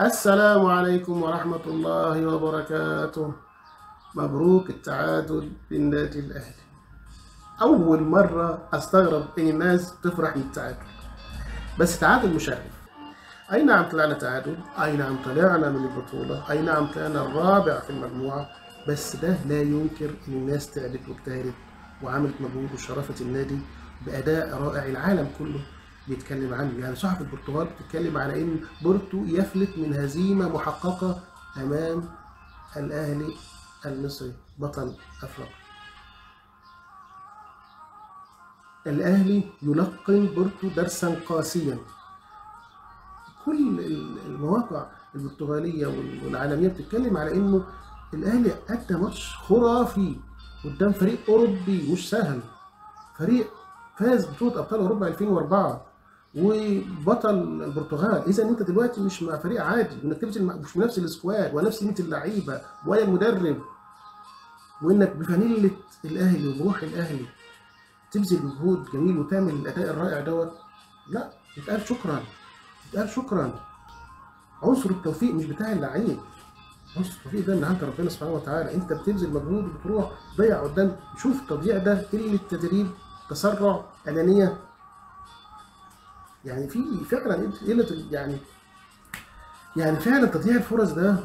السلام عليكم ورحمة الله وبركاته. مبروك التعادل بالنادي الأهلي. أول مرة أستغرب إن الناس تفرح من التعادل، بس تعادل مشرف. أي نعم طلعنا تعادل، أي نعم طلعنا من البطولة، أي نعم طلعنا الرابع في المجموعة، بس ده لا ينكر إن الناس تعبت واجتهدت وعملت مجهود وشرفت النادي بأداء رائع. العالم كله بيتكلم عنه، يعني صحف البرتغال بتتكلم على إن بورتو يفلت من هزيمة محققة أمام الأهلي المصري بطل أفريقيا. الأهلي يلقن بورتو درسا قاسيا. كل المواقع البرتغالية والعالمية بتتكلم على إنه الأهلي أدى ماتش خرافي قدام فريق أوروبي مش سهل، فريق فاز بطولة أبطال أوروبا 2004 وبطل البرتغال. إذا أنت دلوقتي مش مع فريق عادي، وإنك تبذل مش بنفس السكواد ونفس قيمة اللعيبة ولا المدرب، وإنك بفانيلة الأهلي وبروح الأهلي تبذل مجهود جميل وتعمل الأداء الرائع دوت. لا، يتقال شكرا، يتقال شكرا. عنصر التوفيق مش بتاع اللعيب، عنصر التوفيق ده من عند ربنا سبحانه وتعالى. انت بتبذل مجهود وبتروح تضيع قدام. شوف التضييع ده، قله تدريب، تسرع، انانيه. يعني في فعلا قله، يعني فعلا تضييع الفرص ده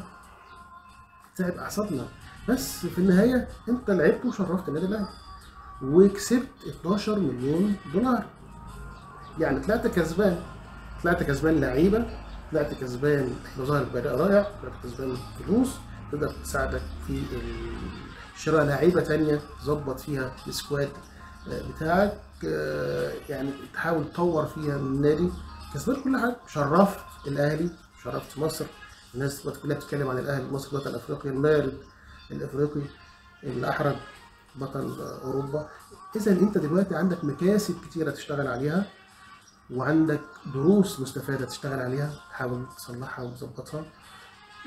تعب اعصابنا. بس في النهايه انت لعبت وشرفت النادي الاهلي وكسبت 12 مليون دولار. يعني طلعت كسبان، طلعت كسبان لعيبه، طلعت كسبان مظاهر باداء رائع، طلعت كسبان فلوس تقدر تساعدك في شراء لعيبه تانية تظبط فيها السكواد بتاعك، يعني تحاول تطور فيها من النادي. كسبان كل حاجه، شرفت الاهلي، شرفت مصر. الناس كلها بتتكلم عن الاهلي، مصر بطل افريقيا المارد الافريقي الاحرج، بطل اوروبا. اذا انت دلوقتي عندك مكاسب كتيره تشتغل عليها، وعندك دروس مستفادة تشتغل عليها، تحاول تصلحها وتظبطها،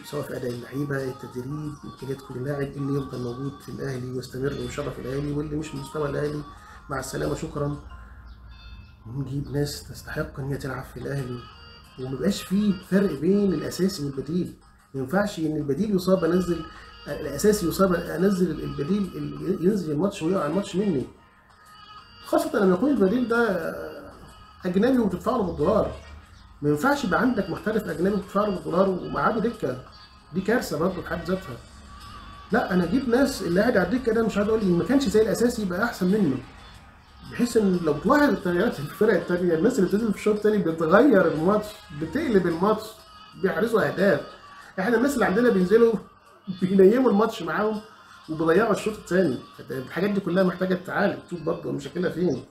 سواء في أداء اللعيبة، التدريب، إمكانيات كل لاعب، اللي يفضل موجود في الأهلي ويستمر ويشرف الأهلي، واللي مش في مستوى الأهلي مع السلامة شكرا. ونجيب ناس تستحق إن هي تلعب في الأهلي، ومبقاش فيه فرق بين الأساسي والبديل. ما ينفعش إن البديل يصاب أنزل، الأساسي يصاب أنزل البديل اللي ينزل الماتش ويقع الماتش مني، خاصة لما يكون البديل ده أجنبي وبتدفع له بالدولار. ما ينفعش يبقى عندك محترف اجنبي بتدفع له بالدولار ومقعده دكه، دي كارثه برضه في حد ذاتها. لا، انا اجيب ناس اللي قاعد على الدكه ده مش عايز اقول ان ما كانش زي الاساسي يبقى احسن منه، بحيث ان لو تلاحظ التغييرات في الفرق الثانيه، الناس اللي بتنزل في الشوط الثاني بتغير الماتش، بتقلب الماتش، بيحرزوا اهداف. احنا الناس اللي عندنا بينزلوا بينيموا الماتش معاهم وبيضيعوا الشوط الثاني. الحاجات دي كلها محتاجه تعالج، تشوف برضه مشاكلها فين.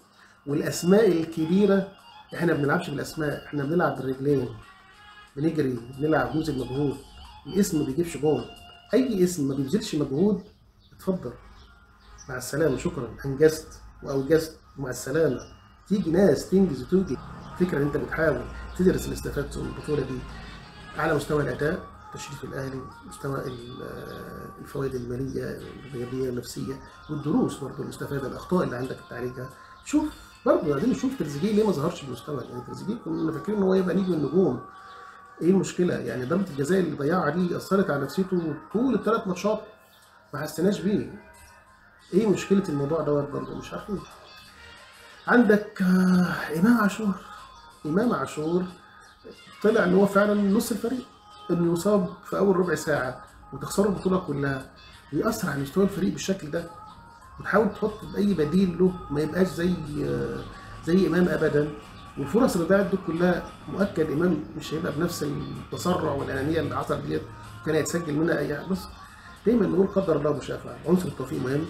والاسماء الكبيره، احنا ما بنلعبش بالاسماء، احنا بنلعب بالرجلين، بنجري، بنلعب، نبذل مجهود. الاسم ما بيجيبش جول، اي اسم ما بيبذلش مجهود اتفضل مع السلامه شكرا، انجزت واوجزت مع السلامه. تيجي ناس تنجز وتوجد. الفكره ان انت بتحاول تدرس اللي استفدته من البطوله دي على مستوى الاداء، تشريف الاهلي، مستوى الفوائد الماليه الرياضيه النفسيه، والدروس برضه المستفاده، الاخطاء اللي عندك تعالجها. شوف برضه عايزين نشوف تريزيجيه ليه ما ظهرش بمستوى. يعني تريزيجيه كنا فاكرين ان هو يبقى نجم النجوم. ايه المشكله؟ يعني ضربه الجزاء اللي ضيعها دي اثرت على نفسيته طول الثلاث ماتشات، ما حسيناش بيه. ايه مشكله الموضوع دوت برضه؟ مش عارفين. عندك امام عاشور. امام عاشور طلع ان هو فعلا نص الفريق، انه يصاب في اول ربع ساعه وتخسروا البطوله كلها ويأثر على مستوى الفريق بالشكل ده، وتحاول تحط اي بديل له ما يبقاش زي امام ابدا. والفرص اللي ضاعت دي كلها مؤكد امام مش هيبقى بنفس التسرع والانانيه اللي حصل ديت، كان هيتسجل منها اي حاجه. بص، دايما نقول قدر الله مش هيفعل، عنصر التوفيق مهم،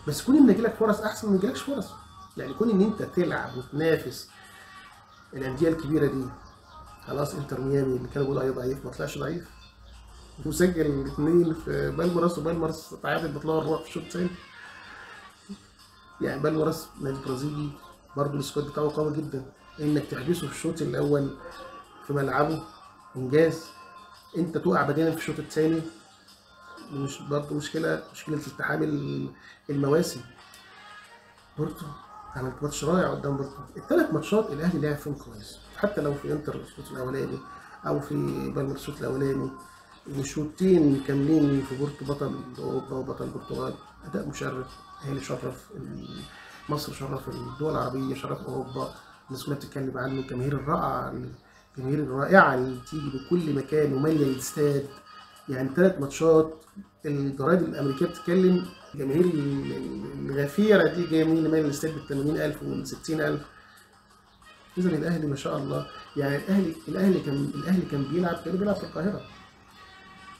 بس كون ان يجيلك فرص احسن من ما يجيلكش فرص. يعني كون ان انت تلعب وتنافس الانديه الكبيره دي. خلاص انتر ميامي اللي كانوا بيقولوا عليه ضعيف ما طلعش ضعيف، وسجل الاثنين في بالميراس، وبالميراس تعادل بطلع الروح في الشوط الثاني. يعني بالميراس نادي برازيلي برضه السكواد بتاعه قوي جدا، انك تحبسه في الشوط الاول في ملعبه انجاز. انت تقع بدنيا في الشوط الثاني مش برضه مشكله التحام المواسم. بورتو عملت ماتش رائع قدام بورتو. الثلاث ماتشات الاهلي لعب فيهم كويس، حتى لو في انتر الشوط الاولاني او في بالمر الشوط الاولاني، وشوطين كاملين في بورتو بطل اوروبا وبطل البرتغال. اداء مشرف، الاهلي شرف مصر، شرف الدول العربيه، شرف اوروبا. الناس كلها بتتكلم عنه، الجماهير الرائعه، الجماهير الرائعه اللي بتيجي بكل مكان وماليه الاستاد. يعني 3 ماتشات الجرايد الامريكيه بتتكلم الجماهير الغفيره دي جايه منين، اللي ماليه الاستاد بال 80,000 وال 60,000. اذا الاهلي ما شاء الله، يعني الاهلي كان بيلعب في القاهره.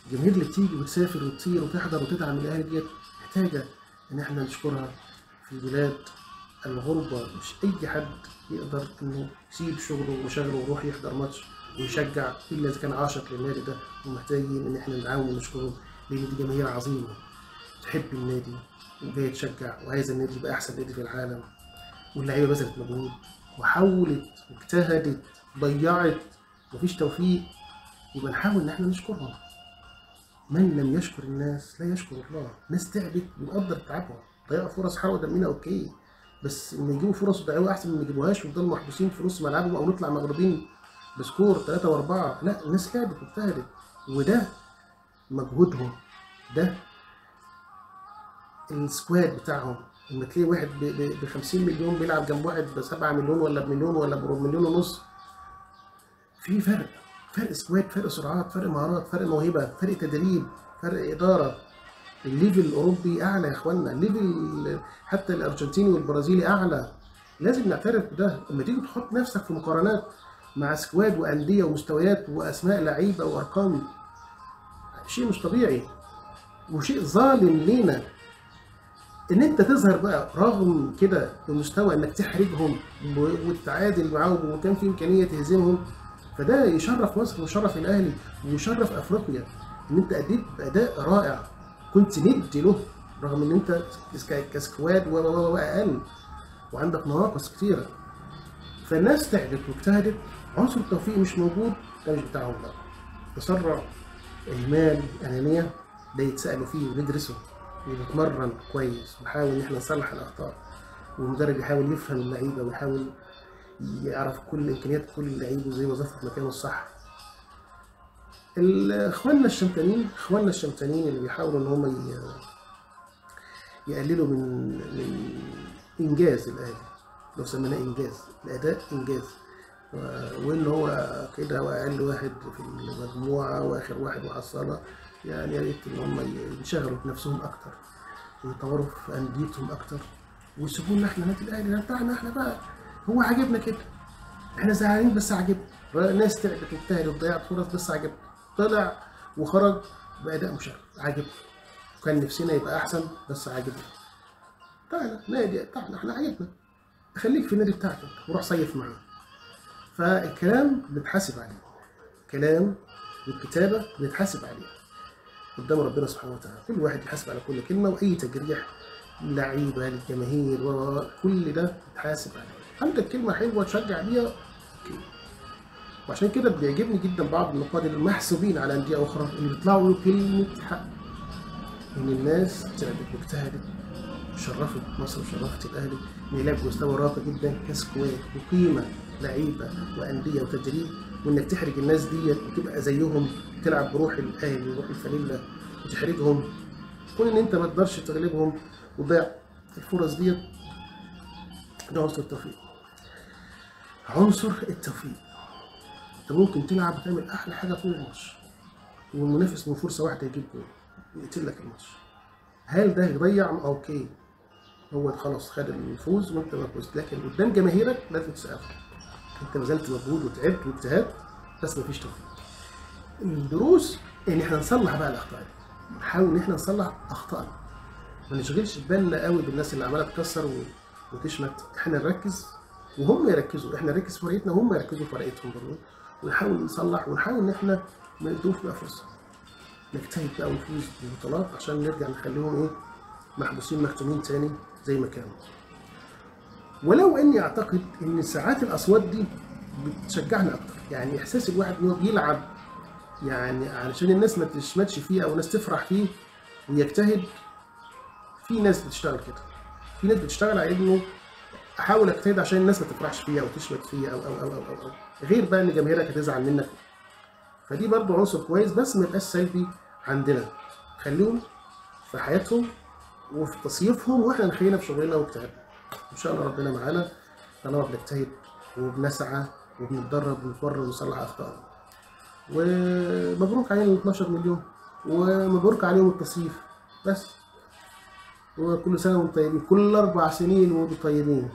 الجماهير اللي بتيجي وتسافر وتطير وتحضر وتدعم الاهلي ديت محتاجه ان احنا نشكرها. في بلاد الغربه مش اي حد يقدر انه يسيب شغله ومشاغله ويروح يحضر ماتش ويشجع الا اذا كان عاشق للنادي ده، ومحتاجين ان احنا نعاون ونشكرهم، لان دي جماهير عظيمه تحب النادي وجايه تشجع وعايزه النادي يبقى احسن نادي في العالم. واللعيبه بذلت مجهود وحاولت واجتهدت، ضيعت، مفيش توفيق. يبقى نحاول ان احنا نشكرهم. من لم يشكر الناس لا يشكر الله. ناس تعبت ونقدر تعبهم، ضيعوا فرص حرقوا دمنا اوكي، بس ان يجيبوا فرص ويضيعوها احسن من ما يجيبوهاش ويفضلوا محبوسين في نص ملعبهم او نطلع مغلوبين بسكور 3 و4. لا، الناس لعبت واجتهدت، وده مجهودهم، ده السكواد بتاعهم. لما تلاقي واحد ب 50 مليون بيلعب جنب واحد ب 7 مليون ولا بمليون ولا بمليون ونص، في فرق سكواد، فرق سرعات، فرق مهارات، فرق موهبه، فرق تدريب، فرق اداره. الليفل الاوروبي اعلى يا اخوانا، الليفل حتى الارجنتيني والبرازيلي اعلى. لازم نعترف بده. لما تيجي تحط نفسك في مقارنات مع سكواد وانديه ومستويات واسماء لعيبه وارقام، شيء مش طبيعي وشيء ظالم لينا. ان انت تظهر بقى رغم كده بمستوى انك تحرجهم وتتعادل معاهم وكان في امكانيه تهزمهم، فده يشرف مصر ويشرف الاهلي ويشرف افريقيا. ان انت اديت باداء رائع، كنت ند له رغم ان انت كسكواد واقل وعندك نواقص كتيره. فالناس تعبت واجتهدت. عنصر التوفيق مش موجود، ده مش بتاعهم بقى. تسرع، اهمال، انانيه، ده يتسالوا فيه وندرسه ونتمرن كويس ونحاول ان احنا نصلح الاخطاء، والمدرب يحاول يفهم اللعيبه ويحاول يعرف كل امكانيات كل لعيب وزي وظيفته في مكانه الصح. اخواننا الشمتانين اللي بيحاولوا ان هم يقللوا من انجاز الاهلي، لو سميناه انجاز الاداء انجاز، وان هو كده هو اقل واحد في المجموعه واخر واحد وحصاله. يعني يا ريت ان هم ينشغلوا بنفسهم اكتر ويطوروا في انديتهم اكتر ويسيبونا احنا نادي الاهلي ده بتاعنا احنا بقى. هو عاجبنا كده، احنا زعلانين بس عاجبنا. الناس تعبت واجتهدت وضيعت فرص بس عاجبنا. طلع وخرج باداء مشرف عاجبنا، وكان نفسنا يبقى احسن بس عاجبنا. تعالى نادي بتاعنا احنا عاجبنا، خليك في النادي بتاعك وروح صيف معانا. فالكلام بنتحاسب عليه، الكلام والكتابه بنتحاسب عليها قدام ربنا سبحانه وتعالى. كل واحد يحاسب على كل كلمه، واي تجريح للعيبه للجماهير وكل ده يتحاسب عليه. عندك كلمه حلوه تشجع بيها اوكي. وعشان كده بيعجبني جدا بعض النقاد المحسوبين على انديه اخرى اللي بيطلعوا يقولوا كلمه حق، ان الناس تعبت واجتهدت وشرفت مصر وشرفت الاهلي، ان يلعب بمستوى راقي جدا كسكواد وقيمه لعيبه وانديه وتدريب، وانك تحرج الناس ديت وتبقى زيهم، تلعب بروح الاهلي وروح الفانيلا وتحرجهم، كون ان انت ما تقدرش تغلبهم وتضيع الفرص ديت. ده عنصر التوفيق. عنصر التوفيق. انت ممكن تلعب وتعمل احلى حاجه طول الماتش، والمنافس من فرصه واحده يجيب جول يقتل لك الماتش. هل ده يضيع؟ اوكي، هو خلاص خد الفوز وانت ما فزت، لكن قدام جماهيرك لازم تسقف. انت بذلت مجهود وتعبت واجتهدت بس مفيش توفيق. الدروس ان احنا نصلح بقى الاخطاء دي، نحاول ان احنا نصلح اخطائنا، ما نشغلش بالنا قوي بالناس اللي عماله تكسر وتشمت. احنا نركز وهم يركزوا، احنا نركز في فرقتنا وهم يركزوا في فرقتهم برضه، ونحاول نصلح ونحاول ان احنا ما ندوش بقى فرصه. نجتهد بقى ونفوز بالبطولات عشان نرجع نخليهم ايه، محبوسين مختومين تاني زي ما كانوا. ولو اني اعتقد ان ساعات الاصوات دي بتشجعنا اكتر، يعني احساس الواحد انه بيلعب يعني علشان الناس ما تشمتش فيه او الناس تفرح فيه ويجتهد. في ناس بتشتغل كده، في ناس بتشتغل على انه احاول اجتهد عشان الناس ما تفرحش فيا او تشمت فيا او غير بقى ان جماهيرك هتزعل منك. فدي برضو عنصر كويس، بس ما يبقاش سلبي عندنا. خليهم في حياتهم وفي تصيفهم، واحنا نخلينا في شغلنا واجتهادنا. ان شاء الله ربنا معانا طالما بنجتهد وبنسعى وبنتدرب ونتمرن ونصلح اخطائنا. ومبروك علينا ال 12 مليون، ومبروك عليهم التصيف بس. وكل سنه وانتم طيبين، كل 4 سنين وانتم طيبين.